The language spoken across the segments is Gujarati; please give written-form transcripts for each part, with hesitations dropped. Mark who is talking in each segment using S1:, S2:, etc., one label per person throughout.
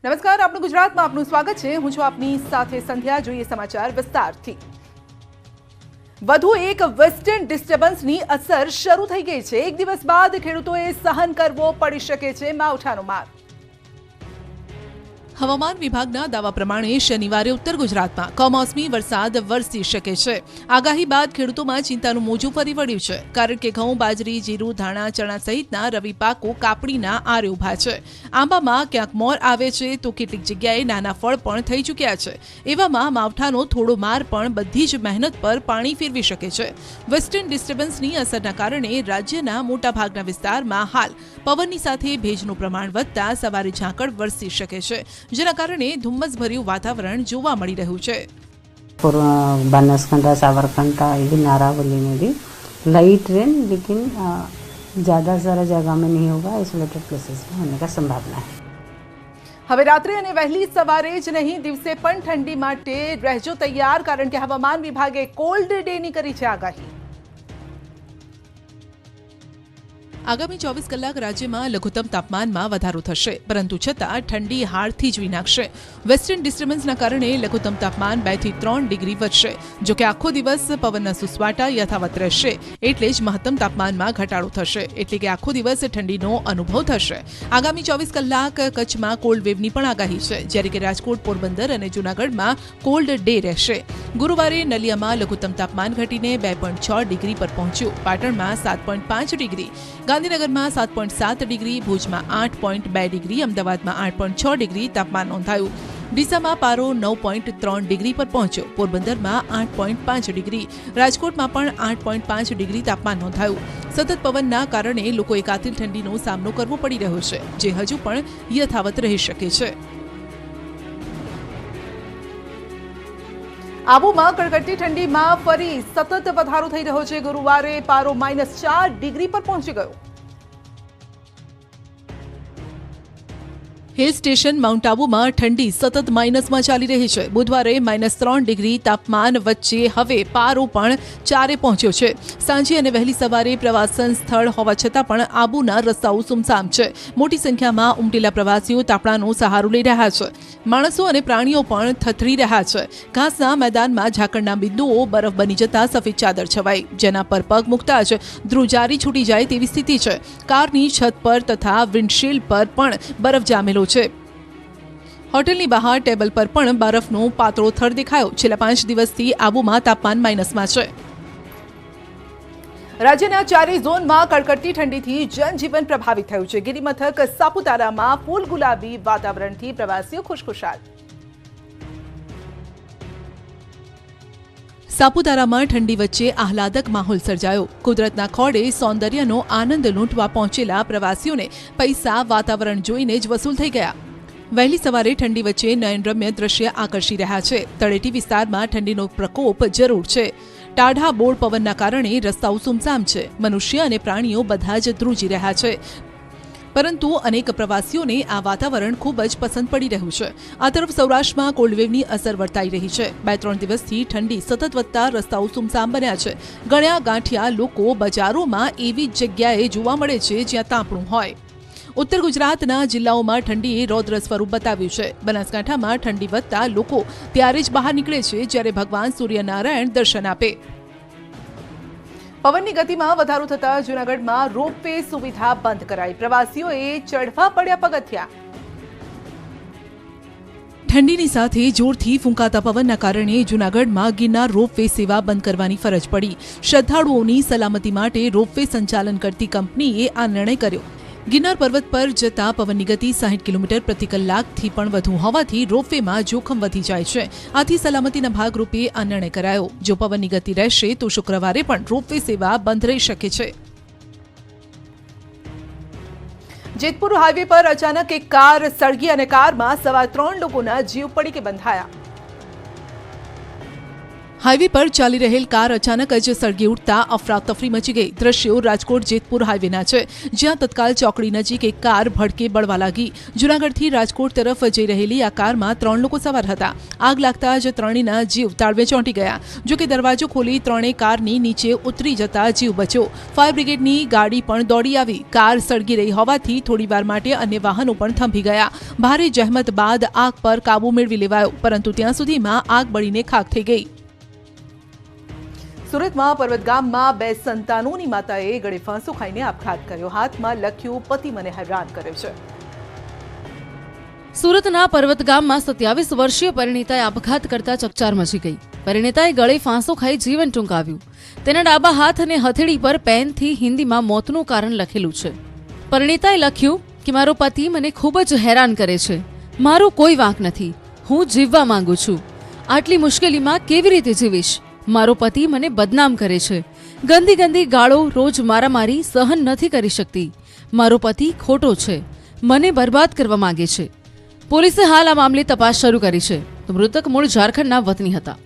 S1: નમસ્કાર, આપનું ગુજરાતમાં આપનું સ્વાગત છે। હું છું આપની સાથે સંધ્યા। જોઈએ સમાચાર વિસ્તારથી। વધુ એક વેસ્ટર્ન ડિસ્ટર્બન્સની અસર શરૂ થઈ ગઈ છે। એક દિવસ બાદ ખેડૂતોએ સહન કરવો પડી શકે છે માવઠાનો માર। હવામાન વિભાગના દાવા પ્રમાણે શનિવારે ઉત્તર ગુજરાતમાં કમોસમી વરસાદ વરસી શકે છે। આગાહી બાદ ખેડૂતોમાં ચિંતાનું મોજું ફરી વળ્યું છે, કારણ કે ઘઉં, બાજરી, જીરું, ધાણા, ચણા સહિતના રવિ પાકો કાપણીના આરે ઉભા છે। આંબામાં ક્યાંક મોર આવે છે તો કેટલીક જગ્યાએ નાના ફળ પણ થઈ ચૂક્યા છે। એવામાં માવઠાનો થોડો માર પણ બધી જ મહેનત પર પાણી ફેરવી શકે છે। વેસ્ટર્ન ડિસ્ટર્બન્સની અસરના કારણે રાજ્યના મોટાભાગના વિસ્તારમાં હાલ પવનની સાથે ભેજનું પ્રમાણ વધતા સવારે ઝાકળ વરસી શકે છે, જેના કારણે ધુમ્મસભર્યું વાતાવરણ જોવા મળી રહ્યું છે।
S2: बनासकांठा, साबरकांठा, इवन अरावली में भी लाइट रेन, लेकिन ज़्यादा सारा जगह में नहीं होगा, आइसोलेटेड प्लेसेस में होने का संभावना है।
S1: હવે રાત્રે અને વહેલી સવારે જ નહીં, દિવસે પણ ઠંડી માટે રહેજો તૈયાર, કારણ કે હવામાન વિભાગે કોલ્ડ ડેની કરી છે આગાહી। આગામી 24 કલાક રાજ્યમાં લઘુત્તમ તાપમાનમાં વધારો થશે, પરંતુ છતાં ઠંડી હાડથી જ વિનાશશે। વેસ્ટર્ન ડિસ્ટર્બન્સના કારણે લઘુત્તમ તાપમાન 2 થી 3 ડિગ્રી વધશે। જોકે આખો દિવસ પવનના સુસવાટા યથાવત રહેશે, એટલે જ મહત્તમ તાપમાનમાં ઘટાડો થશે, એટલે કે આખો દિવસ ઠંડીનો અનુભવ થશે। આગામી 24 કલાક કચ્છમાં કોલ્ડ વેવની પણ આગાહી છે, જ્યારે કે રાજકોટ, પોરબંદર અને જૂનાગઢમાં કોલ્ડ ડે રહેશે। ગુરુવારે નલિયામાં લઘુત્તમ તાપમાન ઘટીને 2.6 ડિગ્રી પર પહોંચ્યું, પાટણમાં 7.5 ડિગ્રી, ગાંધીનગરમાં 7.7 ડિગ્રી, ભુજમાં 8.2 ડિગ્રી, અમદાવાદમાં 8.6 ડિગ્રી તાપમાન નોંધાયું। ડીસામાં પારો 9.3 ડિગ્રી પર પહોંચ્યો, પોરબંદરમાં 8.5 ડિગ્રી, રાજકોટમાં પણ 8.5 ડિગ્રી તાપમાન નોંધાયું। સતત પવનના કારણે લોકોએ કાતિલ ઠંડીનો સામનો કરવો પડી રહ્યો છે, જે હજુ પણ યથાવત રહી શકે છે। આબુમાં કડકડતી ઠંડીમાં ફરી સતત વધારો થઈ રહ્યો છે। ગુરુવારે પારો -4 ડિગ્રી પર પહોંચી ગયો। હિલ સ્ટેશન માઉન્ટ આબુમાં ઠંડી સતત માઇનસમાં ચાલી રહી છે। બુધવારે -3 ડિગ્રી તાપમાન વચ્ચે હવે પારો પણ 4 પહોંચ્યો છે। સાંજે અને વહેલી સવારે પ્રવાસન સ્થળ હોવા છતાં પણ આબુના રસ્તાઓ સુમસામ છે। મોટી સંખ્યામાં ઉમટેલા પ્રવાસીઓ તાપણાનો સહારો લઈ રહ્યા છે। માણસો અને પ્રાણીઓ પણ થથરી રહ્યા છે। ઘાસના મેદાનમાં ઝાકળના બિંદુઓ બરફ બની જતા સફેદ ચાદર છવાઈ, જેના પર પગ મૂકતા જ ધ્રુજારી છૂટી જાય તેવી સ્થિતિ છે। કારની છત પર તથા વિન્ડશીલ્ડ પર પણ બરફ જામેલો છે। હોટેલની બહાર ટેબલ પર પણ બરફનો પાતળો થર દેખાયો। છેલ્લા 5 દિવસથી આબુમાં તાપમાન માઇનસમાં છે। રાજ્યના 4 ઝોનમાં કડકડતી ઠંડીથી જનજીવન પ્રભાવિત થયું છે। ગિરિમથક સાપુતારામાં ફૂલ ગુલાબી વાતાવરણથી પ્રવાસીઓ ખુશખુશાલ। સાપુતારામાં ઠંડી વચ્ચે આહલાદક માહોલ સર્જાયો। કુદરતના ખોળે સૌંદર્યનો આનંદ લૂંટવા પહોંચેલા પ્રવાસીઓને પૈસા વાતાવરણ જોઈને જ વસૂલ થઈ ગયા। વહેલી સવારે ઠંડી વચ્ચે નયનરમ્ય દ્રશ્ય આકર્ષી રહ્યા છે। તળેટી વિસ્તારમાં ઠંડીનો પ્રકોપ જરૂર છે। ટાઢા બોળ પવનના કારણે રસ્તાઓ સુમસામ છે। મનુષ્ય અને પ્રાણીઓ બધા જ ધ્રુજી રહ્યા છે, પરંતુ અનેક પ્રવાસીઓને આ વાતાવરણ ખૂબ જ પસંદ પડી રહ્યું છે। આ તરફ સૌરાષ્ટ્રમાં કોલ્ડવેવની અસર વર્તાઈ રહી છે। 2-3 દિવસથી ઠંડી સતત વધતા રસ્તાઓ સુમસામ બન્યા છે। ગણ્યા ગાંઠિયા લોકો બજારોમાં એવી જ જગ્યાએ જોવા મળે છે જ્યાં તાપણું હોય। ઉત્તર ગુજરાતના જિલ્લાઓમાં ઠંડીએ રૌદ્ર સ્વરૂપ બતાવ્યું છે। બનાસકાંઠામાં ઠંડી વધતા લોકો ત્યારે જ બહાર નીકળે છે જ્યારે ભગવાન સૂર્યનારાયણ દર્શન આપે। પવનની ગતિમાં વધારો થતા જૂનાગઢમાં રોપવે સુવિધા બંધ કરાઈ। પ્રવાસીઓએ ચઢવા પડ્યા પગથિયા। ઠંડીની સાથે જોરથી ફૂંકાતા પવનના કારણે જૂનાગઢમાં ગિરનાર રોપવે સેવા બંધ કરવાની ફરજ પડી। શ્રદ્ધાળુઓની સલામતી માટે રોપવે સંચાલન કરતી કંપનીએ આ નિર્ણય કર્યો। ગિરનાર પર્વત પર જતા પવનની ગતિ 60 કિલોમીટર પ્રતિ કલાકથી પણ વધુ હોવાથી રોપવેમાં જોખમ વધી જાય છે। આથી સલામતીના ભાગરૂપે આ નિર્ણય કરાયો। જો પવનની ગતિ રહેશે તો શુક્રવારે પણ રોપવે સેવા બંધ રહી શકે છે। જેતપુર હાઈવે પર અચાનક એક કાર સળગી અને કારમાં સવાર 3 લોકોના જીવ પડીકે બંધાયા। હાઈવે પર ચાલી રહેલ કાર અચાનક જ સળગી ઉઠતા અફરાતફરી મચી ગઈ। દ્રશ્યો રાજકોટ જેતપુર હાઈવેના છે, જ્યાં તત્કાલ ચોકડી નજીક એક કાર ભડકે બળવા લાગી। જૂનાગઢથી રાજકોટ તરફ જઈ રહેલી આ કારમાં 3 લોકો સવાર હતા। આગ લાગતા જ ત્રણેયના જીવ તાળવે ચોંટી ગયા। જો કે દરવાજો ખોલી ત્રણેય કારની નીચે ઉતરી જતા જીવ બચ્યો। ફાયર બ્રિગેડની ગાડી પણ દોડી આવી। કાર સળગી રહી હોવાથી થોડીવાર માટે અન્ય વાહનો પણ થંભી ગયા। ભારે જહેમત બાદ આગ પર કાબુ મેળવી લેવાયો, પરંતુ ત્યાં સુધીમાં આગ બળીને ખાખ થઈ ગઈ। સુરતમાં પર્વત ગામમાં 2 સંતાનોની માતાએ ગળે ફાંસો ખાઈને આપઘાત કર્યો। હાથમાં લખ્યું, પતિ મને હેરાન કરે છે।
S3: સુરતના પર્વત ગામમાં 27 વર્ષીય પરિણીતાએ આપઘાત કરતા ચકચાર મચી ગઈ। પરિણીતાએ ગળે ફાંસો ખાઈ જીવન ટૂંકાવ્યું। તેના ડાબા હાથ અને હથેળી પર પેનથી હિન્દીમાં મોતનું કારણ લખેલું છે। પરિણીતાએ લખ્યું કે મારો પતિ મને ખૂબ જ હેરાન કરે છે, મારો કોઈ વાંક નથી, હું જીવવા માંગુ છું, આટલી મુશ્કેલીમાં કેવી રીતે જીવીશ? મારો પતિ મને બદનામ કરે છે, ગંદી ગંદી ગાળો, રોજ મારામારી સહન નથી કરી શકતી। મારો પતિ ખોટો છે, મને બરબાદ કરવા માંગે છે। પોલીસે હાલ આ મામલે તપાસ શરૂ કરી છે। તો મૃતક મૂળ ઝારખંડના વતની હતા।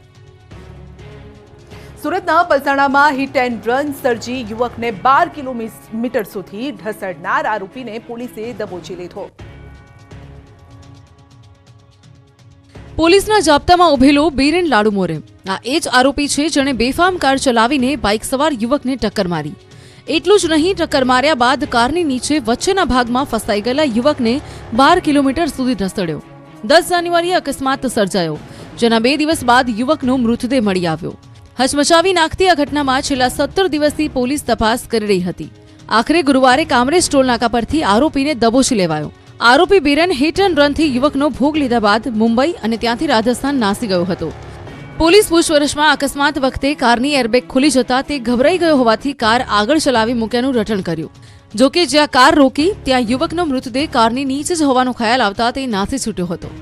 S1: સુરતના પલસાણામાં હિટ એન્ડ રન સર્જી યુવકને 12 કિલોમીટર સુધી ઢસડનાર આરોપીને પોલીસે દબોચી લીધો।
S3: પોલીસના જાપ્તામાં ઉભેલો બીરેન લાડુ મોરે આ એ જ આરોપી છે, જેણે બેફામ કાર ચલાવીને બાઇક સવાર યુવકને ટક્કર મારી। એટલું જ નહીં, ટક્કર માર્યા બાદ કારની નીચે વચ્ચેના ભાગમાં ફસાઈ ગયેલા યુવકને 12 કિલોમીટર સુધી ઢસડ્યો। 10 જાન્યુઆરીએ અકસ્માત સર્જાયો, જેના 2 દિવસ બાદ યુવકનો મૃતદેહ મળી આવ્યો। હચમચાવી નાખતી આ ઘટનામાં છેલ્લા 17 દિવસથી પોલીસ તપાસ કરી રહી હતી। આખરે ગુરુવારે કામરેજ ટોલ નાકા પરથી આરોપીને દબોચી લેવાયો। આરોપી બીરેન હિટ એન્ડ રનથી યુવકનો ભોગ લીધા બાદ મુંબઈ અને ત્યાંથી રાજસ્થાન નાસી ગયો હતો। પોલીસ પૂછપરછમાં અકસ્માત વખતે કારની એરબેગ ખુલી જતા તે ગભરાઈ ગયો હોવાથી કાર આગળ ચલાવી મૂક્યાનું રટણ કર્યું। જોકે જ્યાં કાર રોકી ત્યાં યુવકનો મૃતદેહ કારની નીચે જ હોવાનો ખ્યાલ આવતા તે નાસી છૂટ્યો હતો।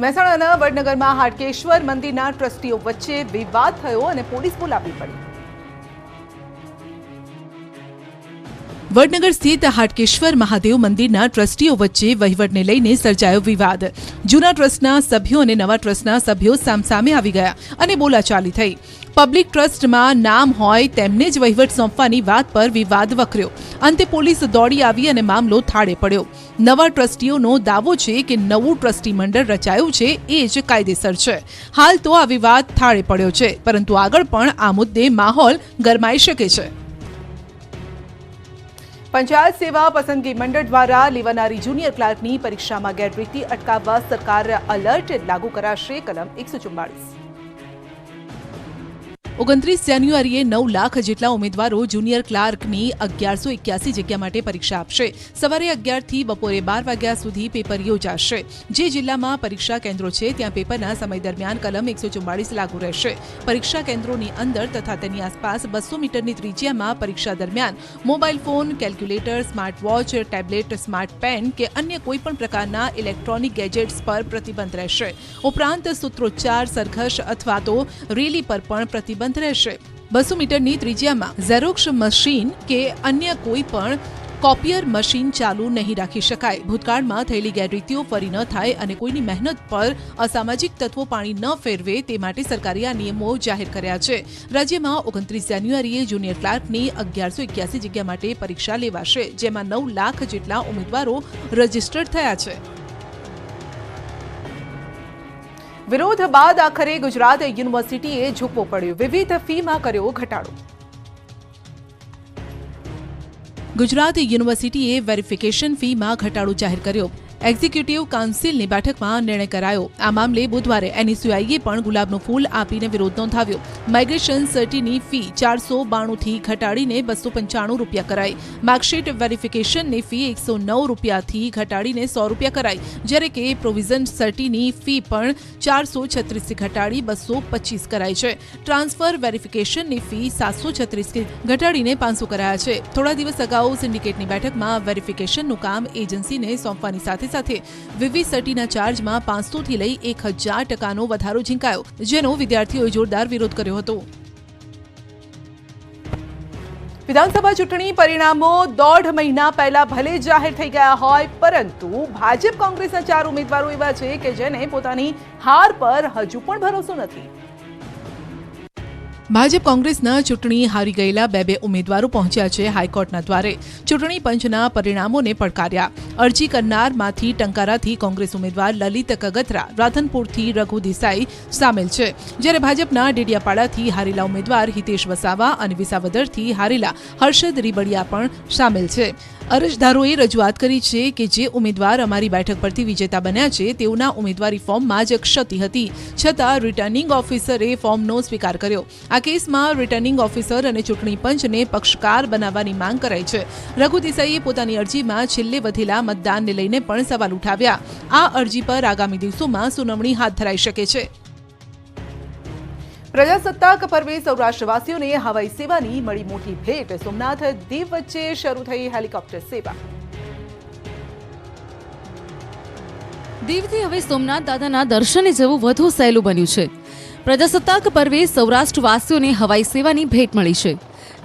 S1: મહેસાણાના વડનગરમાં હાટકેશ્વર મંદિરના ટ્રસ્ટીઓ વચ્ચે વિવાદ થયો અને પોલીસ બોલાવવી પડી। વડનગર સ્થિત હાટકેશ્વર મહાદેવ મંદિરના ટ્રસ્ટીઓ વચ્ચે વહીવટને લઈને સર્જાયો વિવાદ। જૂના ટ્રસ્ટના સભ્યો અને નવા ટ્રસ્ટના સભ્યો સામસામે આવી ગયા અને બોલાચાલી થઈ। પબ્લિક ટ્રસ્ટમાં નામ હોય તેમને જ વહીવટ સોંપવાની વાત પર વિવાદ વકર્યો। અંતે પોલીસ દોડી આવી અને મામલો થાળે પડ્યો। નવા ટ્રસ્ટીઓનો દાવો છે કે નવું ટ્રસ્ટી મંડળ રચાયું છે એ જ કાયદેસર છે। હાલ તો આ વિવાદ થાળે પડ્યો છે, પરંતુ આગળ પણ આ મુદ્દે માહોલ ગરમાઈ શકે છે। પંચાયત સેવા પસંદગી મંડળ દ્વારા લેવાનારી જુનિયર ક્લાર્કની પરીક્ષામાં ગેરરીતિ અટકાવવા સરકાર એલર્ટ લાગુ કરાશે। કલમ 144। 29 જાન્યુઆરીએ 9 લાખ જેટલા ઉમેદવારો જુનિયર ક્લાર્કની 1181 જગ્યા માટે પરીક્ષા આપશે। સવારે 11 થી બપોરે 12 વાગ્યા સુધી પેપર યોજાશે। જે જિલ્લામાં પરીક્ષા કેન્દ્રો છે ત્યાં પેપરના સમય દરમિયાન કલમ 144 લાગુ રહેશે। પરીક્ષા કેન્દ્રોની અંદર તથા તેની આસપાસ 200 મીટરની ત્રિજ્યામાં પરીક્ષા દરમિયાન mobile phone, calculator, smart watch, tablet, smart pen કે અન્ય કોઈપણ પ્રકારના ઇલેક્ટ્રોનિક ગેજેટ્સ પર પ્રતિબંધ રહેશે। ઉપરાંત સૂત્રોચ્ચાર, સરઘસ અથવા તો રેલી પર પણ પ્રતિબંધ રહેશે। 200 મીટરની ત્રિજ્યામાં ઝેરોક્સ મશીન કે અન્ય કોઈ પણ કોપિયર મશીન ચાલુ નહીં રાખી શકાય। ભૂતકાળમાં થયેલી ગેરરીતિઓ ફરી ન થાય અને કોઈની મહેનત પર અસામાજિક તત્વો પાણી ન ફેરવે તે માટે સરકારે આ નિયમો જાહેર કર્યા છે। રાજ્યમાં 29 જાન્યુઆરીએ જુનિયર ક્લાર્કની 1181 જગ્યા માટે પરીક્ષા લેવાશે, જેમાં 9 લાખ જેટલા ઉમેદવારો રજીસ્ટર્ડ થયા છે। વિરોધ બાદ આખરે ગુજરાત યુનિવર્સિટીએ ઝૂકવો પડ્યો। વિવિધ ફીમાં કર્યો ઘટાડો। ગુજરાત યુનિવર્સિટીએ વેરિફિકેશન ફીમાં ઘટાડો જાહેર કર્યો। એક્ઝિક્યુટિવ કાઉન્સિલની બેઠકમાં નિર્ણય કરાયો। આ મામલે બુધવારે એનએસયુઆઈએ પણ ગુલાબનું ફૂલ આપીને વિરોધ નોંધાવ્યો। માઇગ્રેશન સર્ટીની ફી 492 થી ઘટાડીને 295 રૂપિયા કરાઈ। માર્કશીટ વેરિફિકેશનની ફી 109 રૂપિયાથી ઘટાડીને 100 રૂપિયા કરાઈ, જ્યારે કે પ્રોવિઝન સર્ટીની ફી પણ 436 થી ઘટાડી 225 કરાઈ છે। ટ્રાન્સફર વેરિફિકેશનની ફી 736 થી ઘટાડીને 500 કરાયા છે। થોડા દિવસ અગાઉ સિન્ડિકેટની બેઠકમાં વેરિફિકેશનનું કામ એજન્સીને સોંપવાની સાથે સાથે વિવિધ સર્ટીના ચાર્જમાં 500 થી લઈ 1000% વધારો ઝીંકાયો, જેનો વિદ્યાર્થીઓએ જોરદાર વિરોધ કર્યો હતો। વિધાનસભા ચૂંટણી પરિણામો 1.5 મહિના પહેલા ભલે જાહેર થઈ ગયા હોય, પરંતુ ભાજપ કોંગ્રેસના 4 ઉમેદવારો એવા છે કે જેને પોતાની હાર પર હજુ પણ ભરોસો નથી. ભાજપ કોંગ્રેસના ચૂંટણી હારી ગયેલા બે ઉમેદવારો પહોંચ્યા છે હાઈકોર્ટના દ્વારે. ચૂંટણી પંચના પરિણામોને પડકાર્યા. અરજી કરનારમાંથી ટંકારાથી કોંગ્રેસ ઉમેદવાર લલિત કગથરા, રાધનપુરથી રઘુ દેસાઈ સામેલ છે, જ્યારે ભાજપના ડેડિયાપાડાથી હારેલા ઉમેદવાર હિતેશ વસાવા અને વિસાવદરથી હારેલા હર્ષદ રીબડિયા પણ સામેલ છે. અરજદારોએ રજૂઆત કરી છે કે જે ઉમેદવાર અમારી બેઠક પરથી વિજેતા બન્યા છે તેઓના ઉમેદવારી ફોર્મમાં જ ક્ષતિ હતી, છતાં રિટર્નિંગ ઓફિસરે ફોર્મનો સ્વીકાર કર્યો. આ કેસમાં રિટર્નિંગ ઓફિસર અને ચૂંટણી પંચને પક્ષકાર બનાવવાની માંગ કરાઈ છે. રઘુ દેસાઈએ પોતાની અરજીમાં છેલ્લે વધેલા મતદાનને લઈને પણ સવાલ ઉઠાવ્યા. આ અરજી પર આગામી દિવસોમાં સુનાવણી હાથ ધરાઈ શકે છે. પ્રજાસત્તાક પર્વે સૌરાષ્ટ્રવાસીઓને હવાઈ સેવાની મળી મોટી ભેટ. સોમનાથ દીવ વચ્ચે શરૂ થઈ હેલિકોપ્ટર સેવા.
S3: દીવથી હવે સોમનાથ દાદાના દર્શને જવું વધુ સહેલું બન્યું છે. પ્રજાસત્તાક પર્વે સૌરાષ્ટ્રવાસીઓને હવાઈ સેવાની ભેટ મળી છે.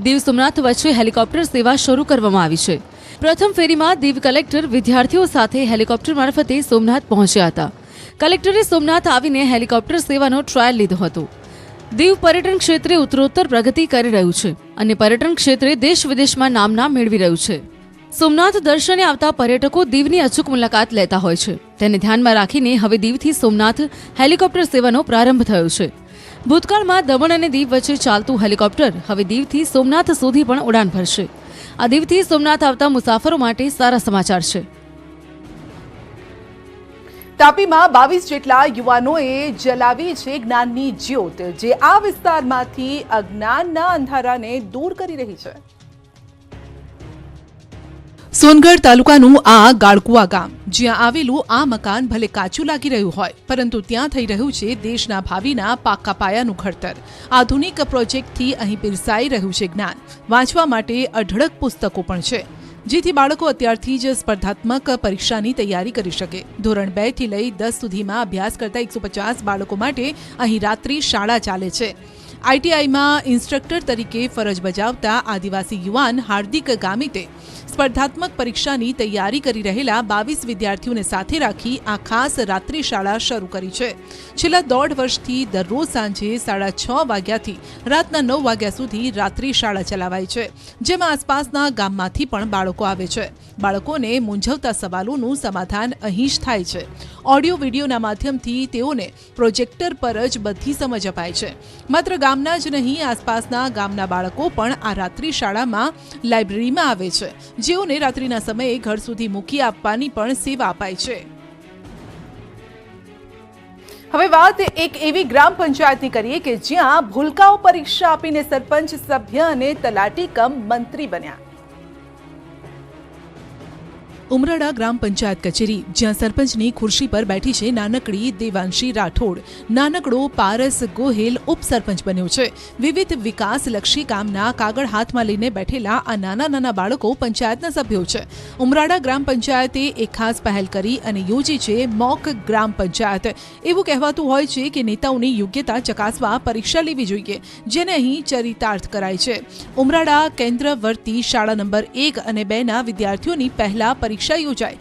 S3: દીવ સોમનાથ વચ્ચે હેલિકોપ્ટર સેવા શરૂ કરવામાં આવી છે. પ્રથમ ફેરીમાં દીવ કલેક્ટર વિદ્યાર્થીઓ સાથે હેલિકોપ્ટર મારફતે સોમનાથ પહોંચ્યા હતા. કલેક્ટરે સોમનાથ આવીને હેલિકોપ્ટર સેવાનો ટ્રાયલ લીધો હતો. દીવ પર્યટન ક્ષેત્રે ઉત્તરોત્તર પ્રગતિ કરી રહ્યું છે અને પર્યટન ક્ષેત્રે દેશ વિદેશમાં નામના મેળવી રહ્યું છે. સોમનાથ દર્શને આવતા પર્યટકો દીવની અચૂક મુલાકાત લેતા હોય છે. તેને ધ્યાનમાં રાખીને હવે દીવથી સોમનાથ હેલિકોપ્ટર સેવાનો પ્રારંભ થયો છે. ભૂતકાળમાં દમણ અને દીવ વચ્ચે ચાલતું હેલિકોપ્ટર હવે દીવથી સોમનાથ સુધી પણ ઉડાન ભરશે. આ દીવથી સોમનાથ આવતા મુસાફરો માટે સારા સમાચાર છે.
S1: તાપીમાં 22 જેટલા યુવાનોએ જલાવી છે જ્ઞાનની જ્યોત, જે આ વિસ્તારમાંથી અજ્ઞાનના અંધારાને દૂર કરી રહી છે. સોનગઢ તાલુકાનું આ ગાળકુવા ગામ, જ્યાં આવેલું આ મકાન ભલે કાચું લાગી રહ્યું હોય, પરંતુ ત્યાં થઈ રહ્યું છે દેશના ભાવિના પાકા પાયાનું ઘડતર. આધુનિક પ્રોજેક્ટથી અહીં પીરસાઈ રહ્યું છે જ્ઞાન. વાંચવા માટે અઢળક પુસ્તકો પણ છે, જેથી બાળકો અત્યારથી જ સ્પર્ધાત્મક પરીક્ષાની તૈયારી કરી શકે. ધોરણ 2 થી લઈ 10 સુધીમાં અભ્યાસ કરતા 150 બાળકો માટે અહીં રાત્રિ શાળા ચાલે છે. આઈટીઆઈમાં ઇન્સ્ટ્રક્ટર તરીકે ફરજ બજાવતા આદિવાસી યુવાન હાર્દિક ગામિતે સ્પર્ધાત્મક પરીક્ષાની તૈયારી કરી રહેલા 22 વિદ્યાર્થીઓને સાથે રાખી આ ખાસ રાત્રિ શાળા શરૂ કરી છે. છેલ્લા 1.5 વર્ષથી દરરોજ સાંજે 6:30 વાગ્યાથી રાતના 9 વાગ્યા સુધી રાત્રિ શાળા ચલાવાય છે, જેમાં આસપાસના ગામમાંથી પણ બાળકો આવે છે. બાળકોને મૂંઝવતા સવાલોનું સમાધાન અહીં જ થાય છે. ઓડિયો વિડીયોના માધ્યમથી તેઓને પ્રોજેક્ટર પર જ બધી સમજ અપાય છે. માત્ર ગામના જ નહીં, આસપાસના ગામના બાળકો પણ આ રાત્રિ શાળામાં લાઇબ્રેરીમાં આવે છે, જેઓને રાત્રિના સમયે ઘર સુધી મૂકી આપવાની પણ સેવા અપાય છે. હવે વાત એક એવી ગ્રામ પંચાયતની કરીએ કે જ્યાં ભૂલકાઓ પરીક્ષા આપીને સરપંચ, સભ્ય અને તલાટી કમ મંત્રી બન્યા. ઉમરાડા ગ્રામ પંચાયત કચેરી, જ્યાં સરપંચની ખુરશી પર બેઠી છે નાનકડી દેવાંશી રાઠોડ. નાનકડો પારસ ગોહેલ ઉપસરપંચ બન્યો છે. વિવિધ વિકાસલક્ષી કામના કાગળ હાથમાં લઈને બેઠેલા આ નાના બાળકો પંચાયતના સભ્યો છે. ઉમરાડા ગ્રામ પંચાયતે એક ખાસ પહેલ કરી અને યોજી છે મોક ગ્રામ પંચાયત. એવું કહેવાતું હોય છે કે નેતાઓની યોગ્યતા ચકાસવા પરીક્ષા લેવી જોઈએ, જેને અહીં ચરિતાર્થ કરાય છે. ઉમરાડા કેન્દ્રવર્તી શાળા નંબર 1 અને 2 ના વિદ્યાર્થીઓની પહેલા પરીક્ષા યોજાઈ,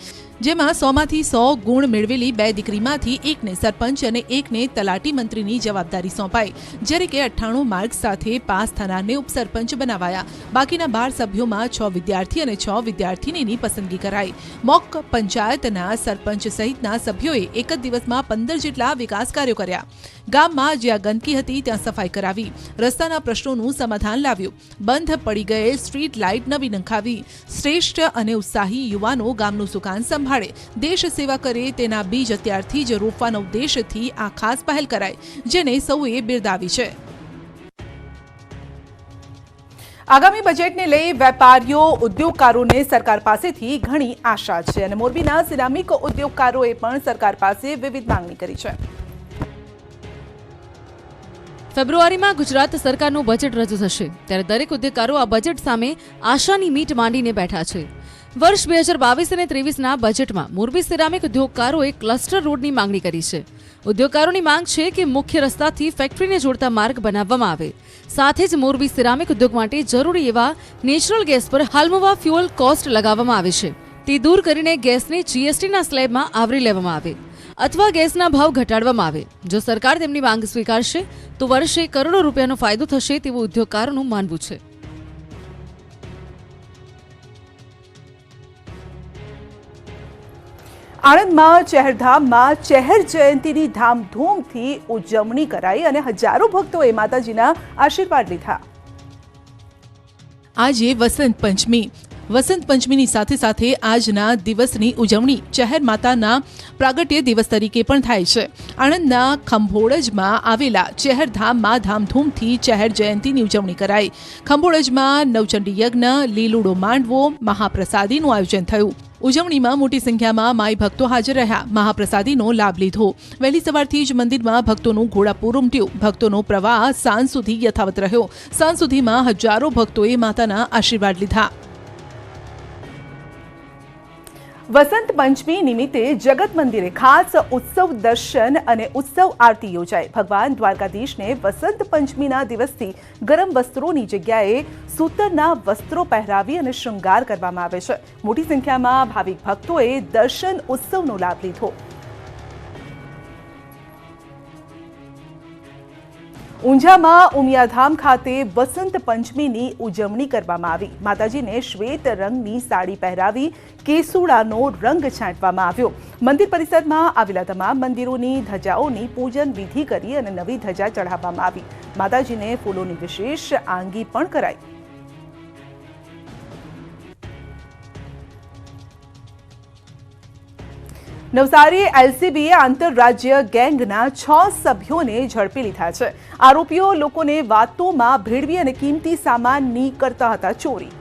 S1: જેમાં 100માંથી 100 ગુણ મેળવેલી 2 દીકરીમાંથી એકને સરપંચ અને એકને તલાટી મંત્રીની જવાબદારી સોંપાઈ, જ્યારે કે 98 માર્ક સાથે પાસ થનારને ઉપસરપંચ બનાવાયા. બાકીના 12 સભ્યોમાં 6 વિદ્યાર્થી અને 6 વિદ્યાર્થીનીની પસંદગી કરાઈ. મોક પંચાયતના સરપંચ સહિતના સભ્યોએ એક જ દિવસમાં 15 જેટલા વિકાસ કાર્યો કર્યા. ગામમાં જ્યાં ગંદકી હતી ત્યાં સફાઈ કરાવી, રસ્તાના પ્રશ્નોનું સમાધાન લાવ્યું, બંધ પડી ગયેલ સ્ટ્રીટ લાઇટ નવી નંખાવી. શ્રેષ્ઠ અને ઉત્સાહી યુવાનો ગામનું સુકાન સંભાળે, દેશ સેવા કરે, તેના બીજ અત્યારથી જ રોપવાના ઉદ્દેશથી આ ખાસ પહેલ કરાઈ, જેને સૌએ બિરદાવી છે. આગામી બજેટને લઈ વેપારીઓ, ઉદ્યોગકારોને સરકાર પાસેથી ઘણી આશા છે અને મોરબીના સિરામિક ઉદ્યોગકારોએ પણ સરકાર પાસે વિવિધ માંગણી કરી છે.
S3: ફેબ્રુઆરીમાં ગુજરાત સરકારનું બજેટ રજૂ થશે, ત્યારે દરેક ઉદ્યોગકારો આ બજેટ સામે આશાની મીટ માંડીને બેઠા છે. વર્ષ 2022 અને 23ના બજેટમાં મોરબી સિરામિક ઉદ્યોગકારોએ ક્લસ્ટર રોડની માંગણી કરી છે. ઉદ્યોગકારોની માંગ છે કે મુખ્ય રસ્તાથી ફેક્ટરીને જોડતા માર્ગ બનાવવામાં આવે, સાથે જ મોરબી સિરામિક ઉદ્યોગ માટે જરૂરી એવા નેચરલ ગેસ પર હાલમાં ફ્યુઅલ કોસ્ટ લગાવવામાં આવે છે, તે દૂર કરીને ગેસને જીએસટીના સ્લેબમાં આવરી લેવામાં આવે અથવા ગેસના ભાવ ઘટાડવામાં આવે. જો સરકાર તેમની માંગ સ્વીકારશે તો વર્ષે કરોડો રૂપિયાનો ફાયદો થશે તેવું ઉદ્યોગકારોનું માનવું છે.
S4: આણંદમાં ચહેરધામમાં ચહેર જયંતીની ધામધૂમથી ઉજવણી કરાઈ અને હજારો ભક્તોએ માતાજીના આશીર્વાદ લીધા.
S1: આજે વસંત પંચમીની સાથે સાથે આજના દિવસની ઉજવણી ચહેર માતાના પ્રાગટ્ય દિવસ તરીકે પણ થાય છે. આણંદના ખંભોળજમાં આવેલા ચહેરધામમાં ધામધૂમથી ચહેર જયંતીની ઉજવણી કરાઈ. ખંભોળજમાં નવચંડી યજ્ઞ, લીલુડો માંડવો, મહાપ્રસાદીનું આયોજન થયું. ઉજવણીમાં મોટી સંખ્યામાં માઈ ભક્તો હાજર રહ્યા, મહાપ્રસાદીનો લાભ લીધો. વહેલી સવારથી જ મંદિરમાં ભક્તોનું ઘોડાપૂર ઉમટ્યું. ભક્તોનો પ્રવાહ સાંજ સુધી યથાવત રહ્યો. સાંજ સુધીમાં હજારો ભક્તોએ માતાના આશીર્વાદ લીધા.
S4: વસંત પંચમી નિમિત્તે જગત મંદિરે ખાસ ઉત્સવ દર્શન અને ઉત્સવ આરતી યોજાઈ. ભગવાન દ્વારકાધીશને વસંત પંચમીના દિવસથી ગરમ વસ્ત્રોની જગ્યાએ સૂતરના વસ્ત્રો પહેરાવી અને શૃંગાર કરવામાં આવે છે. મોટી સંખ્યામાં ભાવિક ભક્તોએ દર્શન ઉત્સવનો લાભ લીધો. ઊંઝામાં ઉમિયાધામ ખાતે વસંત પંચમીની ઉજવણી કરવામાં આવી. માતાજીને શ્વેત રંગની સાડી પહેરાવી કેસુડાનો રંગ છાંટવામાં આવ્યો. મંદિર પરિસરમાં આવેલા તમામ મંદિરોની ધજાઓની પૂજન વિધિ કરી અને નવી ધજા ચઢાવવામાં આવી. માતાજીને ફૂલોની વિશેષ આંગી પણ કરાઈ. નવસારી એલસીબીએ આંતરરાજ્ય ગેંગના 6 સભ્યોને ઝડપી લીધા છે. આરોપીઓ લોકોને વાતોમાં ભેળવી અને કિંમતી સામાનની કરતા હતા ચોરી.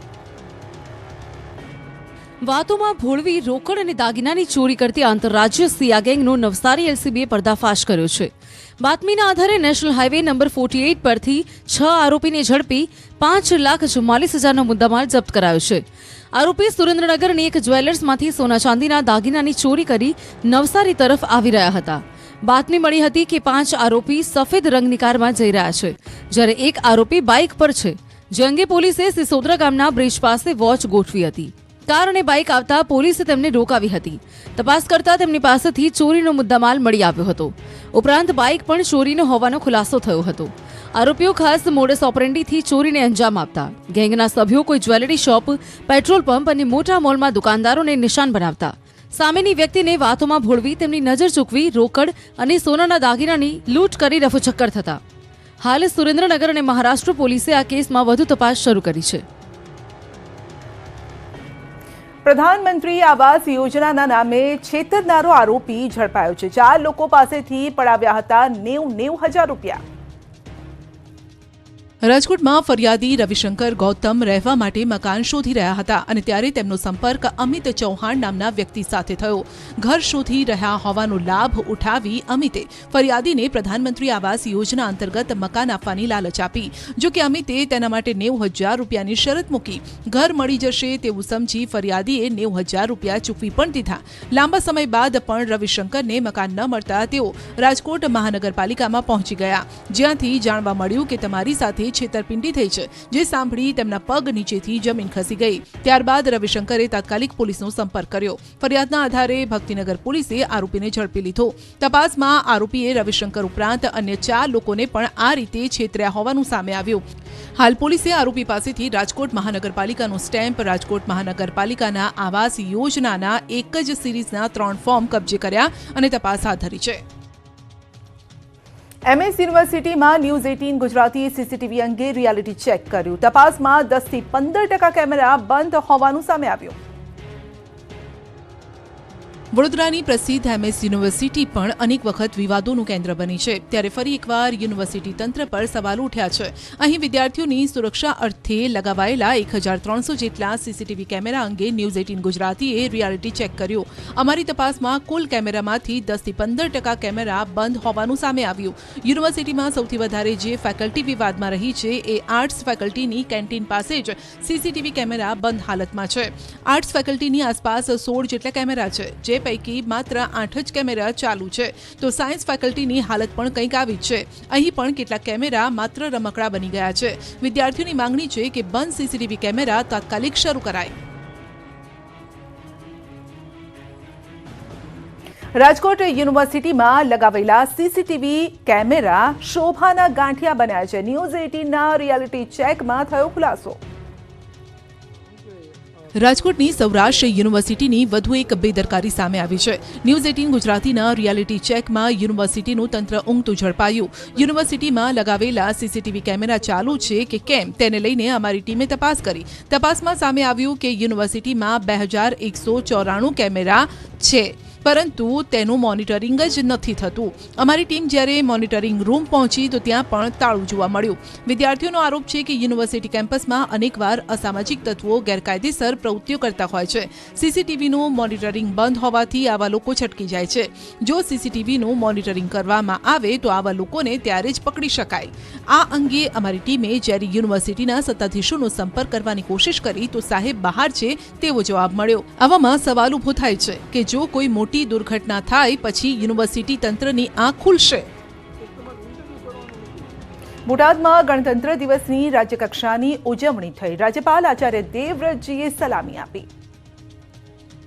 S3: વાતોમાં ભોળવી રોકડ અને દાગીનાની ચોરી કરતી આંતરરાજ્ય સિયા ગેંગનો નવસારી એલસીબીએ પર્દાફાશ કર્યો છે. બાતમીના આધારે નેશનલ હાઈવે નંબર 48 પરથી 6 આરોપીને ઝડપી 5,44,000નો મુદ્દામાલ જપ્ત કરાયો છે. આરોપી સુરેન્દ્રનગરની એક જ્વેલર્સમાંથી સોના ચાંદીના દાગીનાની ચોરી કરી નવસારી તરફ આવી રહ્યા હતા. બાતમી મળી હતી કે 5 આરોપી સફેદ રંગની કારમાં જઈ રહ્યા છે, જ્યારે એક આરોપી બાઇક પર છે. જે અંગે પોલીસે સિસોદરા ગામના બ્રિજ પાસે વોચ ગોઠવી હતી. કાર અને બાઇક આવતા પોલીસે તેમને રોકાવી હતી. તપાસ કરતા તેમની પાસેથી ચોરીનો મુદ્દામાલ મળી આવ્યો હતો. ઉપરાંત બાઇક પણ ચોરીનો હોવાનો ખુલાસો થયો હતો. આરોપીઓ ખાસ મોડસ ઓપરેન્ડીથી ચોરીને અંજામ આપતા. ગેંગના સભ્યો કોઈ જ્વેલરી શોપ, પેટ્રોલ પંપ અને મોટા મોલમાં દુકાનદારોને નિશાન બનાવતા. સામેની વ્યક્તિને વાતોમાં ભોળવી તેમની નજર ચૂકવી રોકડ અને સોનાના દાગીનાની લૂંટ કરી રફુચક્કર થતા. હાલ સુરેન્દ્રનગર અને મહારાષ્ટ્ર પોલીસે આ કેસમાં વધુ તપાસ શરૂ કરી છે.
S4: પ્રધાનમંત્રી આવાસ યોજનાના નામે છેતરનારો આરોપી ઝડપાયો છે. 4 લોકો પાસેથી પડાવ્યા હતા 90,000 રૂપિયા.
S1: રાજકોટમાં ફરિયાદી રવિશંકર ગૌતમ રહેવા માટે મકાન શોધી રહ્યા હતા અને ત્યારે તેમનો સંપર્ક અમિત ચૌહાણ નામના વ્યક્તિ સાથે થયો. ઘર શોધી રહ્યા હોવાનો લાભ ઉઠાવી અમિતે ફરિયાદીને પ્રધાનમંત્રી આવાસ યોજના અંતર્ગત મકાન આપવાની લાલચ આપી. જો કે અમિતે તેના માટે 90,000 રૂપિયાની શરત મૂકી. ઘર મળી જશે તેવું સમજી ફરિયાદીએ 90,000 રૂપિયા ચૂકવી પણ દીધા. લાંબા સમય બાદ પણ રવિશંકરને મકાન ન મળતા તેઓ રાજકોટ મહાનગરપાલિકામાં પહોંચી ગયા, જ્યાંથી જાણવા મળ્યું કે તમારી સાથે છેતરપિંડી થઈ છે, જે સાંભળી તેમના પગ નીચેથી જમીન ખસી ગઈ. ત્યારબાદ રવિશંકરે તાત્કાલિક પોલીસનો સંપર્ક કર્યો. ફરિયાદના આધારે ભક્તિનગર પોલીસે આરોપીને ઝડપી લીધો. તપાસમાં આરોપીએ રવિશંકર ઉપરાંત અન્ય 4 લોકોને પણ આ રીતે છેતર્યા હોવાનું સામે આવ્યું. હાલ પોલીસે આરોપી પાસેથી રાજકોટ મહાનગરપાલિકાનો સ્ટેમ્પ, રાજકોટ મહાનગરપાલિકાના આવાસ યોજનાના એક જ સિરીઝના 3 ફોર્મ કબજે કર્યા અને તપાસ હાથ ધરી છે.
S4: MS યુનિવર્સિટીમાં ન્યૂઝ 18 ગુજરાતી સીસીટીવી અંગે રિયાલિટી ચેક કર્યું. તપાસમાં 10 થી 15% કેમેરા બંધ હોવાનું સામે આવ્યું.
S1: વડોદરાની પ્રસિદ્ધ MS યુનિવર્સિટી પણ અનેક વખત વિવાદોનું કેન્દ્ર બની છે. ત્યારે ફરી એકવાર યુનિવર્સિટી તંત્ર પર સવાલો ઉઠ્યા છે. અહીં વિદ્યાર્થીઓની સુરક્ષા અર્થે લગાવાયેલા 1,300 જેટલા સીસીટીવી કેમેરા અંગે ન્યૂઝ 18 ગુજરાતીએ રિયાલિટી ચેક કર્યું. અમારી તપાસમાં કુલ કેમેરામાંથી 10 થી 15% કેમેરા બંધ હોવાનું સામે આવ્યું. યુનિવર્સિટીમાં સૌથી વધારે જે ફેકલ્ટી વિવાદમાં રહી છે એ આર્ટ્સ ફેકલ્ટીની કેન્ટીન પાસે જ સીસીટીવી કેમેરા બંધ હાલતમાં છે. આર્ટ્સ ફેકલ્ટીની આસપાસ 16 જેટલા કેમેરા છે, જે પૈકી માત્ર 8 જ કેમેરા ચાલુ છે તો સાયન્સ ફેકલ્ટીની હાલત પણ કંઈક આવી જ છે. અહીં પણ કેટલાક કેમેરા માત્ર રમકડા બની ગયા છે. વિદ્યાર્થીઓની માંગણી છે કે બંધ સીસીટીવી કેમેરા તાત્કાલિક શરૂ કરાય.
S4: રાજકોટ યુનિવર્સિટીમાં લગાવેલા સીસીટીવી કેમેરા શોભાના ગાંઠિયા બન્યા છે. ન્યૂઝ 18ના રિયાલિટી ચેકમાં થયો ખુલાસો.
S1: રાજકોટની સૌરાષ્ટ્ર યુનિવર્સિટીની વધુ એક બેદરકારી સામે આવી છે. ન્યૂઝ 18 ગુજરાતીના રિયાલિટી ચેકમાં યુનિવર્સિટીનું તંત્ર ઊંઘતું ઝડપાયું. યુનિવર્સિટીમાં લગાવેલા સીસીટીવી કેમેરા ચાલુ છે કે કેમ તેને લઈને અમારી ટીમે તપાસ કરી. તપાસમાં સામે આવ્યું કે યુનિવર્સિટીમાં 2194 કેમેરા છે પરંતુ તેનું મોનિટરિંગ જ નથી થતું. અમારી ટીમ જ્યારે મોનિટરિંગ રૂમ પહોંચી તો ત્યાં પણ તાળું જોવા મળ્યું. વિદ્યાર્થીઓનો આરોપ છે કે યુનિવર્સિટી કેમ્પસમાં અનેકવાર અસામાજિક તત્વો ગેરકાયદેસર પ્રવૃત્તિઓ કરતા હોય છે. સીસીટીવીનું મોનિટરિંગ બંધ હોવાથી આવા લોકો છટકી જાય છે. જો સીસીટીવીનું મોનિટરિંગ કરવામાં આવે તો આવા લોકોને ત્યારે જ પકડી શકાય. આ અંગે અમારી ટીમે જ્યારે યુનિવર્સિટીના સત્તાધીશોનો સંપર્ક કરવાની કોશિશ કરી તો સાહેબ બહાર છે તેવો જવાબ મળ્યો. આવામાં સવાલ ઊભો થાય છે કે જો કોઈ મોટી દુર્ઘટના થાય પછી યુનિવર્સિટી તંત્રની આંખ ખુલશે.
S4: બોટાદમાં ગણતંત્ર દિવસની રાજ્યકક્ષાની ઉજવણી થઈ. રાજ્યપાલ આચાર્ય દેવવ્રતજીએ સલામી આપી.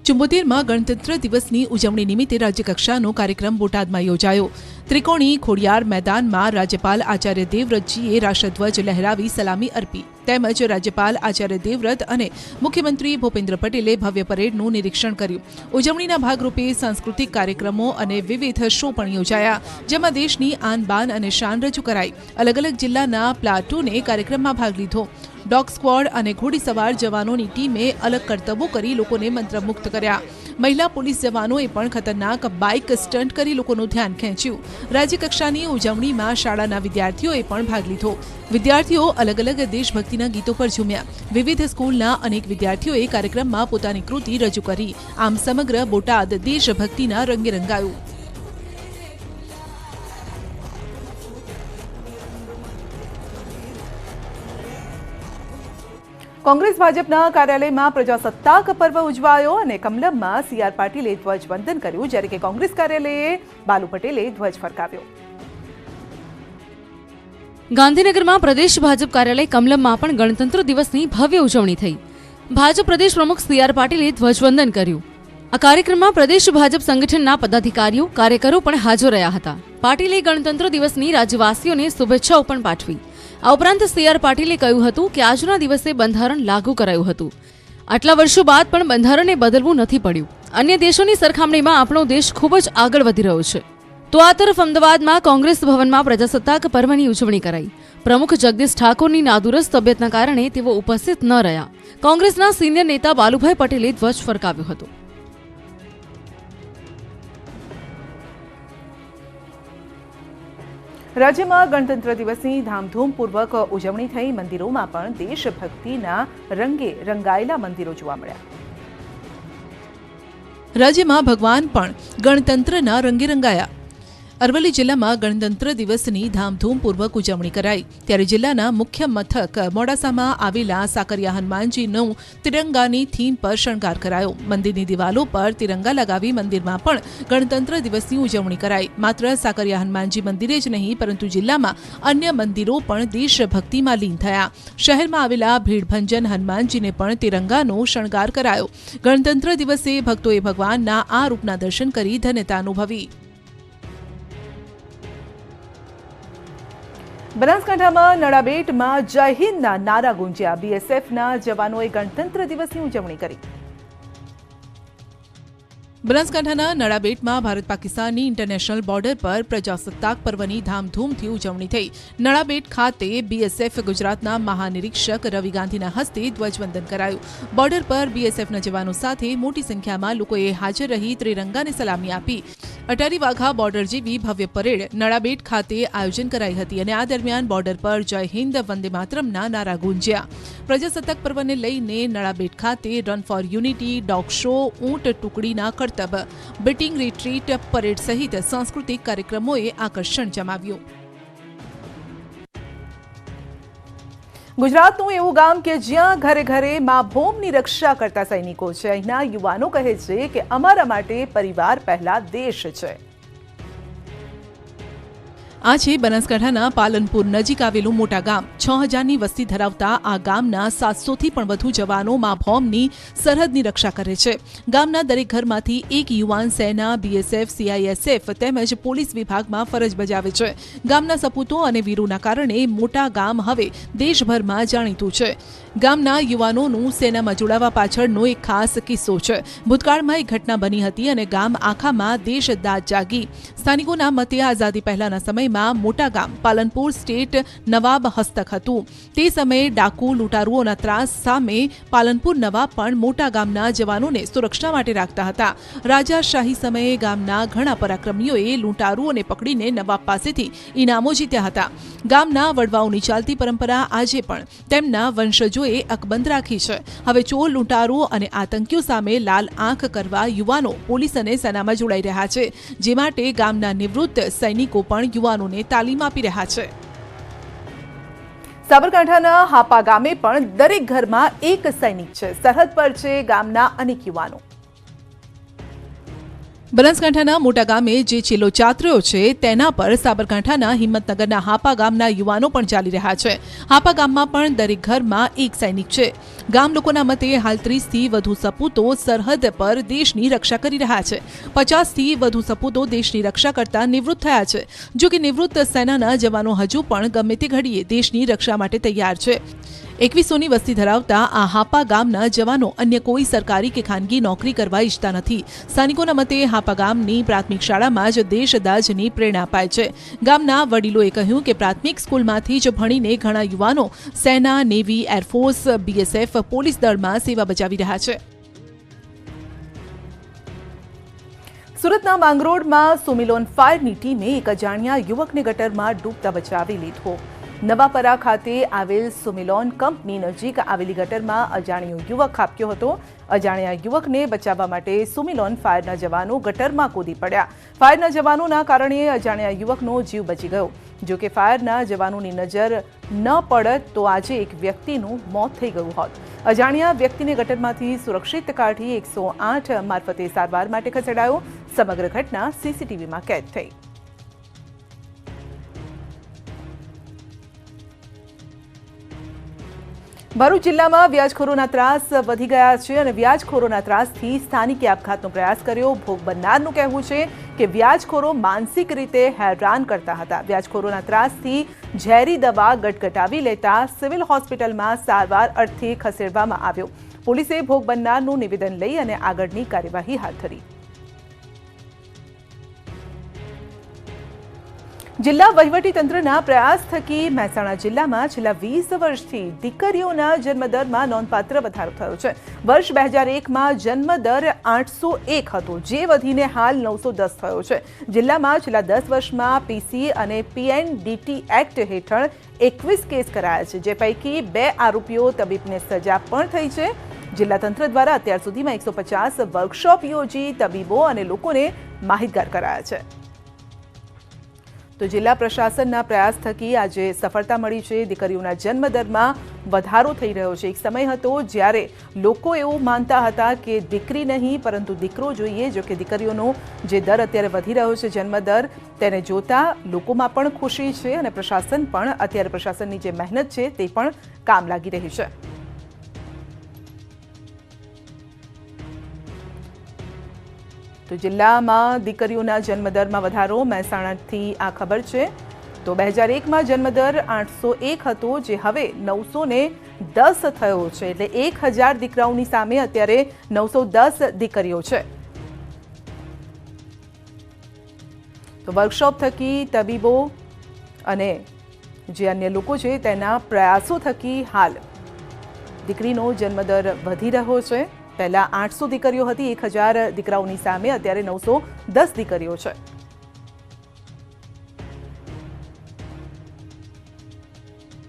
S1: 74માં ગણતંત્ર દિવસની ઉજવણી નિમિત્તે રાજ્યકક્ષાનો કાર્યક્રમ બોટાદમાં યોજાયો. ત્રિકોણી ખોડિયાર મેદાનમાં રાજ્યપાલ આચાર્ય દેવવ્રતજીએ રાષ્ટ્રધ્વજ લહેરાવી સલામી અર્પી. તેમજ રાજ્યપાલ આચાર્ય દેવવ્રત અને મુખ્યમંત્રી ભૂપેન્દ્ર પટેલે ભવ્ય પરેડનું નિરીક્ષણ કર્યું. ઉજવણીના ભાગરૂપે સાંસ્કૃતિક કાર્યક્રમો અને વિવિધ શો પણ યોજાયા, જેમાં દેશની આન બાન અને શાન રજૂ કરાઈ. અલગ અલગ જિલ્લાના પ્લાટૂને કાર્યક્રમમાં ભાગ લીધો. ડોગ સ્ક્વોડ અને ઘોડીસવાર જવાનોની ટીમે અલગ કરતબો કરી લોકોને મંત્રમુગ્ધ કર્યા. મહિલા પોલીસ જવાનોએ પણ ખતરનાક બાઇક સ્ટન્ટ કરી લોકોનું ધ્યાન ખેંચ્યું. રાજ્યકક્ષાની ઉજવણીમાં શાળાના વિદ્યાર્થીઓએ પણ ભાગ લીધો. વિદ્યાર્થીઓ અલગ અલગ દેશભક્તિના ગીતો પર ઝૂમ્યા. વિવિધ સ્કૂલના અનેક વિદ્યાર્થીઓએ કાર્યક્રમમાં પોતાની કૃતિ રજૂ કરી. આમ સમગ્ર બોટાદ દેશભક્તિના રંગે રંગાયું.
S4: કોંગ્રેસ ભાજપના કાર્યાલયમાં પ્રજાસત્તાક પર્વ ઉજવાયો અને કમલમમાં સી.આર. પાટીલે ધ્વજવંદન કર્યું, જ્યારે કે કોંગ્રેસ કાર્યાલયે બાલુ પટેલે ધ્વજ ફરકાવ્યો.
S3: ગાંધીનગરમાં પ્રદેશ ભાજપ કાર્યાલય કમલમમાં પણ ગણતંત્ર દિવસની ભવ્ય ઉજવણી થઈ. ભાજપ પ્રદેશ પ્રમુખ સી.આર. પાટીલે ધ્વજવંદન કર્યું. આ કાર્યક્રમમાં પ્રદેશ ભાજપ સંગઠનના પદાધિકારીઓ, કાર્યકરો પણ હાજર રહ્યા હતા. પાટીલે ગણતંત્ર દિવસની રાજ્યવાસીઓને શુભેચ્છાઓ પણ પાઠવી. આ ઉપરાંત સી.આર. પાટીલે કહ્યું હતું કે આજના દિવસે બંધારણ લાગુ કરાયું હતું. આટલા વર્ષો બાદ પણ બંધારણને બદલવું નથી પડ્યું. અન્ય દેશોની સરખામણીમાં આપણો દેશ ખૂબ જ આગળ વધી રહ્યો છે. તો આ તરફ અમદાવાદમાં કોંગ્રેસ ભવનમાં પ્રજાસત્તાક પર્વની ઉજવણી કરાઈ. પ્રમુખ જગદીશ ઠાકોરની નાદુરસ્ત તબિયતના કારણે તેઓ ઉપસ્થિત ન રહ્યા. કોંગ્રેસના સિનિયર નેતા બાલુભાઈ પટેલે ધ્વજ ફરકાવ્યો હતો.
S4: રાજ્યમાં ગણતંત્ર દિવસની ધામધૂમપૂર્વક ઉજવણી થઈ. મંદિરોમાં પણ દેશભક્તિના રંગે રંગાયેલા મંદિરો જોવા મળ્યા.
S1: રાજ્યમાં ભગવાન પણ ગણતંત્રના રંગે રંગાયા. અરવલ્લી જિલ્લામાં ગણતંત્ર દિવસની ધામધૂમપૂર્વક ઉજવણી કરાઈ. ત્યારે જિલ્લાના મુખ્ય મથક મોડાસામાં આવેલા સાકરિયા હનુમાનજીનું તિરંગાની થીમ પર શણગાર કરાયો. મંદિરની દિવાલો પર તિરંગા લગાવી મંદિરમાં પણ ગણતંત્ર દિવસની ઉજવણી કરાઈ. માત્ર સાકરિયા હનુમાનજી મંદિરે જ નહીં પરંતુ જિલ્લામાં અન્ય મંદિરો પણ દેશભક્તિમાં લીન થયા. શહેરમાં આવેલા ભીડભંજન હનુમાનજીને પણ તિરંગાનો શણગાર કરાયો. ગણતંત્ર દિવસે ભક્તોએ ભગવાનના આ રૂપના દર્શન કરી ધન્યતા અનુભવી.
S4: બનાસકાંઠામાં નડાબેટમાં જય હિન્દના નારા ગુંજ્યા. બીએસએફના જવાનોએ ગણતંત્ર દિવસની ઉજવણી કરી.
S1: બનાસકાંઠાના નડાબેટમાં ભારત પાકિસ્તાનની ઇન્ટરનેશનલ બોર્ડર પર પ્રજાસત્તાક પર્વની ધામધૂમથી ઉજવણી થઈ. નડાબેટ ખાતે બીએસએફ ગુજરાતના મહાનિરીક્ષક રવિ ગાંધીના હસ્તે ધ્વજવંદન કરાયું. બોર્ડર પર બીએસએફના જવાનો સાથે મોટી સંખ્યામાં લોકોએ હાજર રહી ત્રિરંગાને સલામી આપી. અટારી વાઘા બોર્ડર જેવી ભવ્ય પરેડ નડાબેટ ખાતે આયોજન કરાઈ હતી અને આ દરમિયાન બોર્ડર પર જય હિન્દ વંદે માતરમના નારા ગુંજ્યા. પ્રજાસત્તાક પર્વને લઈને નડાબેટ ખાતે run for unity, dog show, ઊંટ ટુકડીના કરતબ, બીટિંગ રિટ્રીટ, પરેડ સહિત સાંસ્કૃતિક કાર્યક્રમોએ આકર્ષણ જમાવ્યું.
S4: ગુજરાતનું એવું ગામ કે જ્યાં ઘરે ઘરે મા ભૂમની રક્ષા કરતા સૈનિકો છે. અહીંના યુવાનો કહે છે કે અમારા માટે પરિવાર પહેલા દેશ છે.
S1: આ છે બનાસકાંઠાના પાલનપુર નજીક આવેલું મોટા ગામ. 6000ની વસ્તી ધરાવતા આ ગામના 700થી પણ વધુ જવાનો મા ભોમની સરહદની રક્ષા કરે છે. ગામના દરેક ઘરમાંથી એક યુવાન સેના, બીએસએફ, સીઆઈએસએફ તેમજ પોલીસ વિભાગમાં ફરજ બજાવે છે. ગામના સપૂતો અને વીરોના કારણે મોટા ગામ હવે દેશભરમાં જાણીતું છે. ગામના યુવાનોનું સેનામાં જોડાવા પાછળનો એક ખાસ કિસ્સો છે. ભૂતકાળમાં એક ઘટના બની હતી અને ગામ આખામાં દેશદાજ જાગી. સ્થાનિકોના મતે આઝાદી પહેલાના સમયમાં મોટા ગામ પાલનપુર સ્ટેટ નવાબ હસ્તક હતું. તે સમયે ડાકુ લૂંટારુઓના ત્રાસ સામે પાલનપુર નવાબ પણ મોટા ગામના જવાનોને સુરક્ષા માટે રાખતા હતા. રાજાશાહી સમયે ગામના ઘણા પરાક્રમીઓએ લૂંટારુઓને પકડીને નવાબ પાસેથી ઇનામો જીત્યા હતા. ગામના વડવાઓની ચાલતી પરંપરા આજે પણ તેમના વંશજોએ અકબંધ રાખી છે. હવે ચોર, લૂંટારુઓ અને આતંકીઓ સામે લાલ આંખ કરવા યુવાનો પોલીસ અને સેનામાં જોડાઈ રહ્યા છે. જે માટે ગામના નિવૃત્ત સૈનિકો પણ યુવાનોને તાલીમ આપી રહ્યા છે.
S4: સાબરકાંઠાના હાપા ગામે પણ દરેક ઘરમાં એક સૈનિક છે. સરહદ પર છે ગામના અનેક યુવાનો.
S1: બનાસકાંઠાના મોટા ગામે જે ચીલો ચાતર્યો છે તેના પર સાબરકાંઠાના હિંમતનગરના હાપા ગામના યુવાનો પણ ચાલી રહ્યા છે. હાપા ગામમાં પણ દરેક ઘરમાં એક સૈનિક છે. ગામ લોકોના મતે હાલ 30થી વધુ સપૂતો સરહદ પર દેશની રક્ષા કરી રહ્યા છે. 50થી વધુ સપૂતો દેશની રક્ષા કરતા નિવૃત્ત થયા છે. જો કે નિવૃત્ત સેનાના જવાનો હજુ પણ ગમે તે ઘડીએ દેશની રક્ષા માટે તૈયાર છે. 2100ની વસ્તી ધરાવતા આ હાપા ગામના જવાનો અન્ય કોઈ સરકારી કે ખાનગી નોકરી કરવા ઈચ્છતા નથી. સ્થાનિકોના મતે હાપા ગામની પ્રાથમિક શાળામાં જ દેશદાજની પ્રેરણા અપાય છે. ગામના વડીલોએ કહ્યું કે પ્રાથમિક સ્કૂલમાંથી જ ભણીને ઘણા યુવાનો સેના, નેવી, એરફોર્સ, બીએસએફ, પોલીસ દળમાં સેવા બજાવી રહ્યા છે.
S4: સુરતના માંગરોળમાં સુમિલોન ફાયરની ટીમે એક અજાણ્યા યુવકને ગટરમાં ડૂબતા બચાવી લીધો. નવાપરા ખાતે આવેલ સુમિલોન કંપની નજીક આવેલી ગટરમાં અજાણ્યો યુવક ખાબક્યો હતો. અજાણ્યા યુવકને બચાવવા માટે સુમિલોન ફાયરના જવાનો ગટરમાં કૂદી પડ્યા. ફાયરના જવાનોના કારણે અજાણ્યા યુવકનો જીવ બચી ગયો. જો કે ફાયરના જવાનોની નજર ન પડત તો આજે એક વ્યક્તિનું મોત થઈ ગયું હોત. અજાણ્યા વ્યક્તિને ગટરમાંથી સુરક્ષિત કાઢી 108 મારફતે સારવાર માટે ખસેડાયો. સમગ્ર ઘટના સીસીટીવીમાં કેદ થઈ. ભરૂચ જિલ્લામાં વ્યાજખોરોના ત્રાસ વધી ગયા છે અને વ્યાજખોરોના ત્રાસથી સ્થાનિકે આપઘાતનો પ્રયાસ કર્યો. ભોગ બનનારનું કહેવું છે કે વ્યાજખોરો માનસિક રીતે હેરાન કરતા હતા. વ્યાજખોરોના ત્રાસથી ઝેરી દવા ગટગટાવી લેતા સિવિલ હોસ્પિટલમાં સારવાર અર્થે ખસેડવામાં આવ્યો. પોલીસે ભોગ બનનારનું નિવેદન લઈ અને આગળની કાર્યવાહી હાથ ધરી. જિલ્લા વહીવટીતંત્રના પ્રયાસ થકી મહેસાણા જિલ્લામાં છેલ્લા 20 વર્ષથી દીકરીઓના જન્મદરમાં નોંધપાત્ર વધારો થયો છે. વર્ષ 2001માં જન્મદર 801 હતો, જે વધીને હાલ 910 થયો છે. જિલ્લામાં છેલ્લા 10 વર્ષમાં પીસી અને પીએનડીટી એક્ટ હેઠળ 21 કેસ કરાયા છે, જે પૈકી 2 આરોપીઓ તબીબને સજા પણ થઈ છે. જિલ્લા તંત્ર દ્વારા અત્યાર સુધીમાં 150 વર્કશોપ યોજી તબીબો અને લોકોને માહિતગાર કરાયા છે. તો જિલ્લા પ્રશાસનના પ્રયાસ થકી આજે સફળતા મળી છે. દીકરીઓના જન્મદરમાં વધારો થઈ રહ્યો છે. એક સમય હતો જ્યારે લોકો એવું માનતા હતા કે દીકરી નહીં પરંતુ દીકરો જોઈએ. જો કે દીકરીઓનો જે દર અત્યારે વધી રહ્યો છે, જન્મદર, તેને જોતા લોકોમાં પણ ખુશી છે અને પ્રશાસન પણ અત્યારે પ્રશાસનની જે મહેનત છે તે પણ કામ લાગી રહી છે. તો જિલ્લામાં દીકરીઓના જન્મદરમાં વધારો, મહેસાણાથી આ ખબર છે. તો 2001માં જન્મદર 801 હતો, જે હવે 910 થયો છે. એટલે 1000 દીકરાઓની સામે અત્યારે 910 દીકરીઓ છે. તો વર્કશોપ થકી તબીબો અને જે અન્ય લોકો છે તેના પ્રયાસો થકી હાલ દીકરીનો જન્મદર વધી રહ્યો છે. પહેલા 800 દીકરીઓ હતી 1000 દીકરાઓની સામે, અત્યારે 910 દીકરીઓ છે.